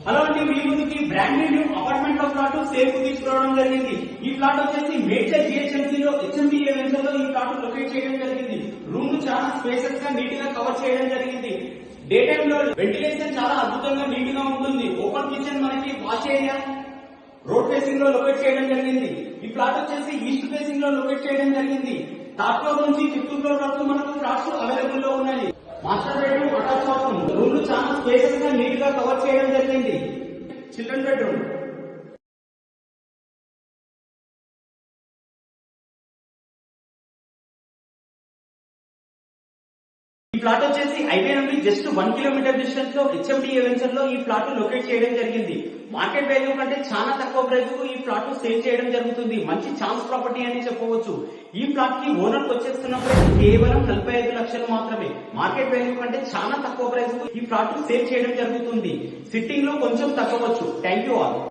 Hello అండి, మీ ముందుకి brand new apartment లో ప్లాట్ సేల్ కు తీసుకురావడం జరిగింది. ఈ ప్లాట్ వచ్చేసి మేడ్చల్ జిహెచ్ఎంసీ లో హెచ్ఎండిఏ వెంచర్ లో ఈ ప్లాట్ లొకేట్ చేయడం జరిగింది. రూమ్ చాలా స్పేసెస్ గా నీట్ గా కవర్ చేయడం జరిగింది. డే టైమ్ లో వెంటిలేషన్ చాలా అద్భుతంగా నీట్ గా ఉంటుంది. ఓపెన్ కిచెన్, మనకి వాష్ ఏరియా రోడ్ ఫేసింగ్ లో లొకేట్ చేయడం జరిగింది. ఈ ప్లాట్ వచ్చేసి ఈస్ట్ ఫేసింగ్ లో లొకేట్ చేయడం జరిగింది. టాప్ ఫ్లోర్ నుంచి ఫిఫ్త్ ఫ్లోర్ వరకు మనకు ఫ్లాట్స్ అవైలబుల్ లో ఉన్నాయి. Master bedroom, attach bathroom, room చాలా స్పేసెస్ గా నీట్ గా కవర్ చేయడం జరిగింది. Children bedroom. ఈ ప్లాట్ వచ్చేసి హైవే నుండి జస్ట్ 1 కిలోమీటర్ డిస్టెన్స్ లో హెచ్ఎండిఏ వెంచర్ లో ఈ ప్లాట్ లొకేట్ చేయడం జరిగింది. మార్కెట్ వాల్యూ కంటే చాలా తక్కువ ప్రైస్ కు ఈ ప్లాట్ సేల్ చేయడం జరుగుతుంది. మంచి ఛాన్స్ ప్రాపర్టీ అని చెప్పవచ్చు. ఈ ప్లాట్ కి ఓనర్ వచ్చేస్తున్న ప్రైస్ కేవలం 45 లక్షలు మాత్రమే. మార్కెట్ వాల్యూ కంటే చాలా తక్కువ ప్రైస్ కు ఈ ప్లాట్ సేల్ చేయడం జరుగుతుంది. సిట్టింగ్ లో కొంచెం తగ్గవచ్చు. Thank you all.